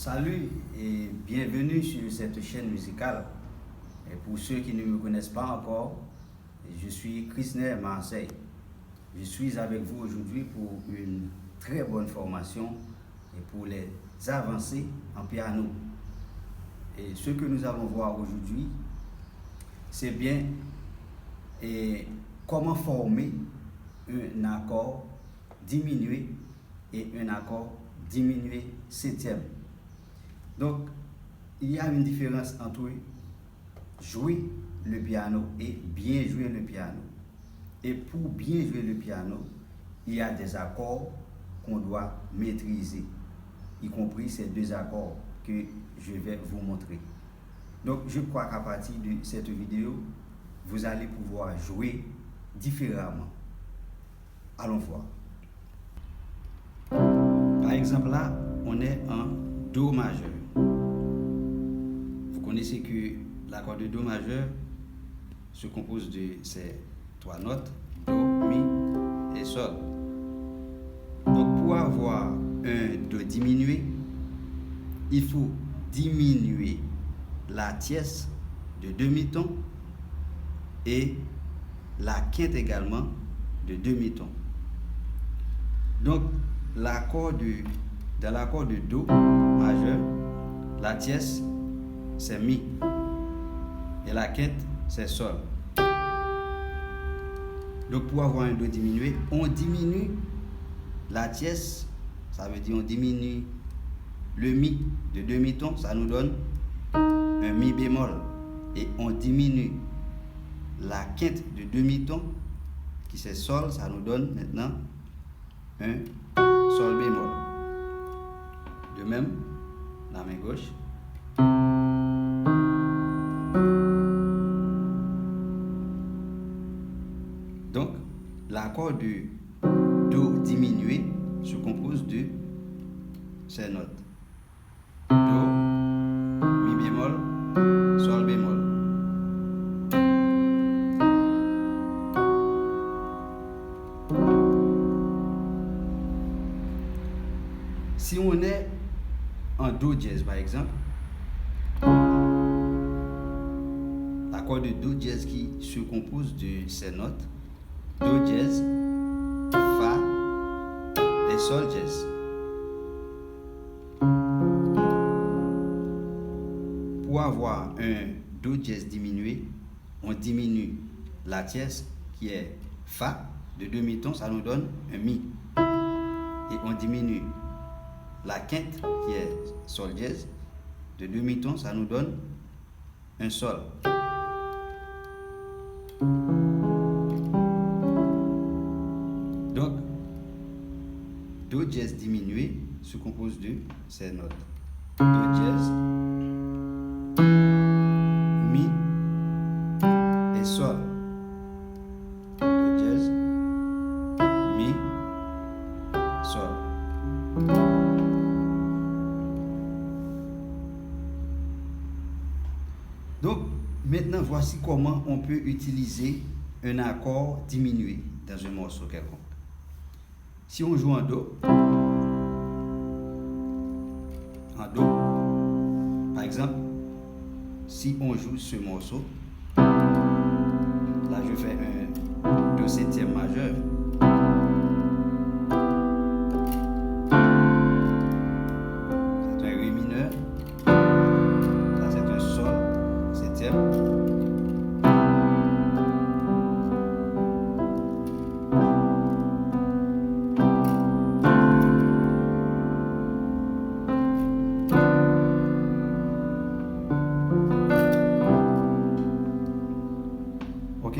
Salut et bienvenue sur cette chaîne musicale. Et pour ceux qui ne me connaissent pas encore, je suis Chrisner Marseille. Je suis avec vous aujourd'hui pour une très bonne formation et pour les avancées en piano. Et ce que nous allons voir aujourd'hui, c'est bien comment former un accord diminué et un accord diminué septième. Donc, il y a une différence entre jouer le piano et bien jouer le piano. Et pour bien jouer le piano, il y a des accords qu'on doit maîtriser, y compris ces deux accords que je vais vous montrer. Donc, je crois qu'à partir de cette vidéo, vous allez pouvoir jouer différemment. Allons voir. Par exemple, là, on est en Do majeur. Vous connaissez que l'accord de Do majeur se compose de ces trois notes, Do, Mi et Sol. Donc pour avoir un Do diminué, il faut diminuer la tierce de demi-ton et la quinte également de demi-ton. Donc dans l'accord de Do majeur, la tierce c'est Mi et la quinte c'est Sol. Donc pour avoir un Do diminué, on diminue la tierce, ça veut dire on diminue le Mi de demi-ton, ça nous donne un Mi bémol, et on diminue la quinte de demi-ton qui c'est Sol, ça nous donne maintenant un Sol bémol. De même, la main gauche. Donc, l'accord de Do diminué se compose de ces notes. Do, Mi bémol, Sol bémol. Si on est en Do dièse par exemple, l'accord de Do dièse qui se compose de ces notes, Do dièse, Fa et Sol dièse. Pour avoir un Do dièse diminué, on diminue la tierce qui est Fa de demi-ton, ça nous donne un Mi. Et on diminue la quinte qui est Sol dièse de demi-ton, ça nous donne un Sol. Donc, Do dièse diminué se compose de ces notes. Do dièse, Mi et Sol. Do dièse, Mi, Sol. Donc, maintenant, voici comment on peut utiliser un accord diminué dans un morceau quelconque. Si on joue en Do, par exemple, si on joue ce morceau, là je fais un Do septième majeur. C'est un Ré mineur. Là c'est un Sol septième.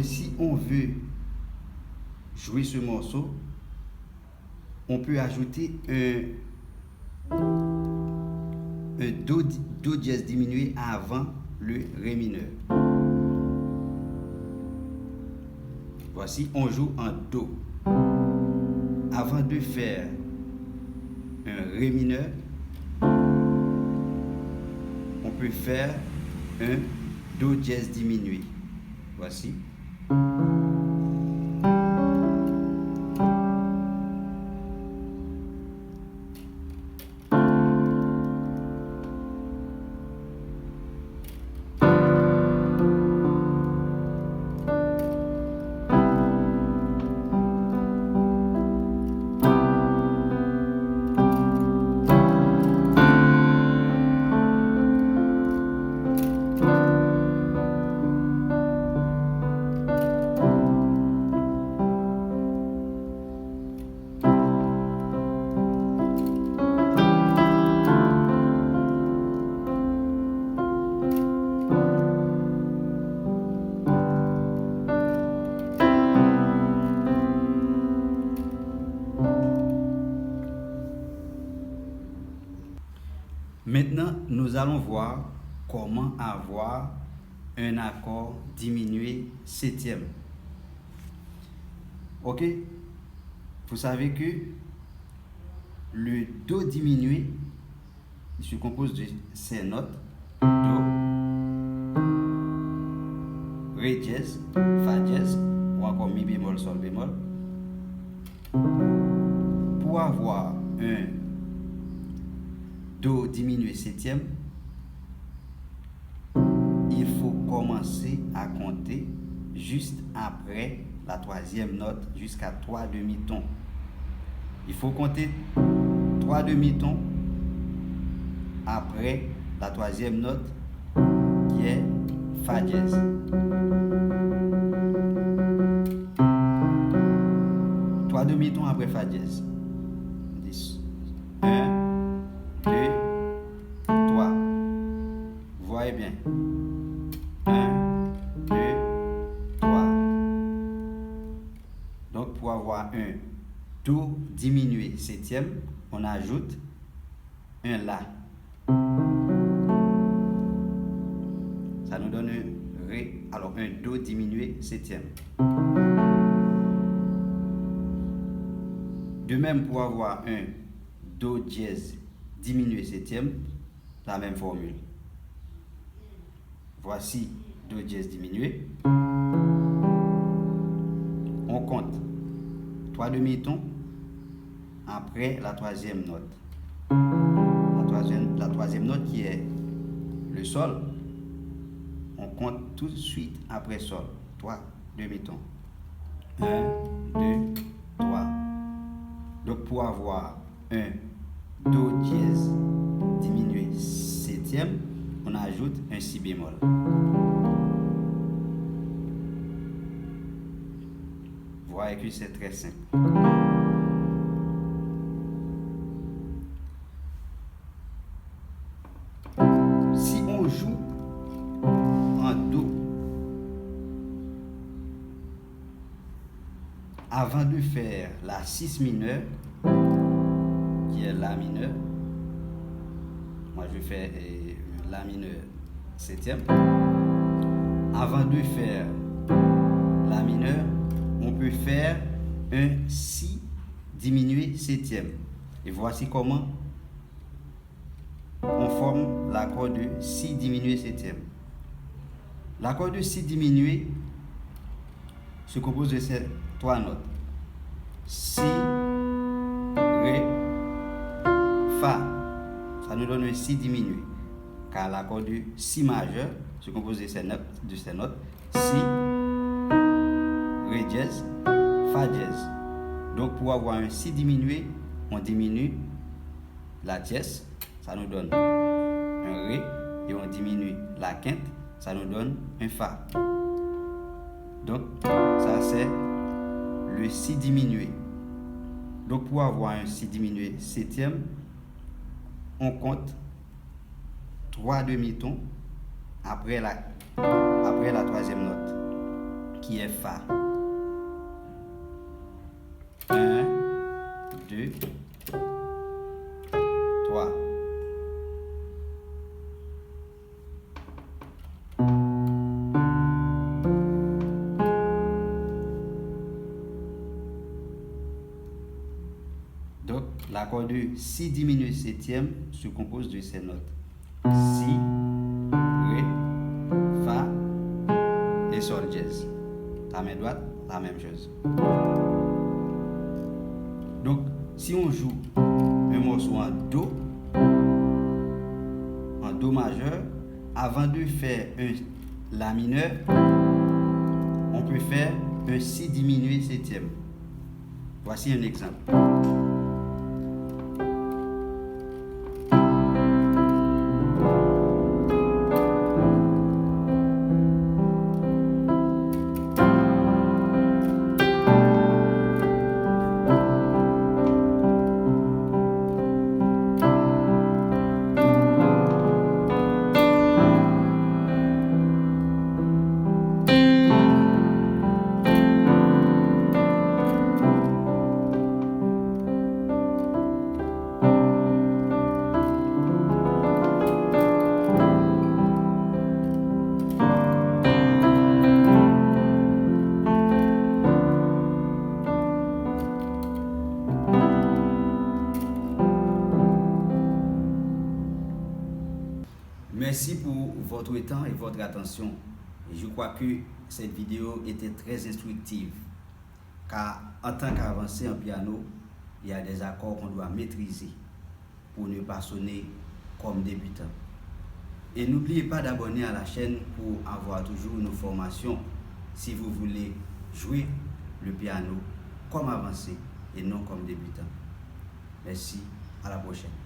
Si on veut jouer ce morceau, on peut ajouter un Do dièse diminué avant le Ré mineur. Voici, on joue en Do. Avant de faire un Ré mineur, on peut faire un Do dièse diminué. Voici. Maintenant, nous allons voir comment avoir un accord diminué septième. Ok? Vous savez que le Do diminué, il se compose de ces notes Do, Ré dièse, Fa dièse ou encore Mi bémol, Sol bémol. Pour avoir un Do diminué septième, il faut commencer à compter juste après la troisième note jusqu'à 3 demi-tons. Il faut compter 3 demi-tons après la troisième note qui est Fa dièse. Trois demi-tons après Fa dièse. 1, 2, 3. Vous voyez bien. 1, 2, 3. Donc pour avoir un Do diminué septième, on ajoute un La. Ça nous donne un Ré, alors un Do diminué septième. De même, pour avoir un Do dièse diminué septième, la même formule. Voici Do dièse diminué. On compte 3 demi-tons après la troisième note. La troisième note qui est le Sol, on compte tout de suite après Sol. 3 demi-tons. 1, 2, 3. Donc pour avoir un Do dièse diminué septième, on ajoute un Si bémol. Vous voyez que c'est très simple. Si on joue en Do avant de faire la 6 mineure, qui est La mineur, moi je fais La mineur septième. Avant de faire La mineur, on peut faire un Si diminué septième. Et voici comment on forme l'accord de Si diminué septième. L'accord de Si diminué se compose de ces 3 notes. Si, Ré, Fa. Ça nous donne un Si diminué. Car l'accord de Si majeur se compose de ces notes. Si, Ré dièse, Fa dièse. Donc pour avoir un Si diminué, on diminue la tierce, ça nous donne un Ré, et on diminue la quinte, ça nous donne un Fa. Donc ça c'est le Si diminué. Donc pour avoir un Si diminué septième, on compte 3 demi-tons après la troisième note qui est Fa. 1, 2, 3. Donc, l'accord de Si diminué septième se compose de ces notes. Si, Ré, Fa et Sol dièse. La main droite, la même chose. Donc, si on joue un morceau en Do majeur, avant de faire un La mineur, on peut faire un Si diminué septième. Voici un exemple. Merci pour votre temps et votre attention. Et je crois que cette vidéo était très instructive, car en tant qu'avancé en piano, il y a des accords qu'on doit maîtriser pour ne pas sonner comme débutant. Et n'oubliez pas d'abonner à la chaîne pour avoir toujours nos formations si vous voulez jouer le piano comme avancé et non comme débutant. Merci, à la prochaine.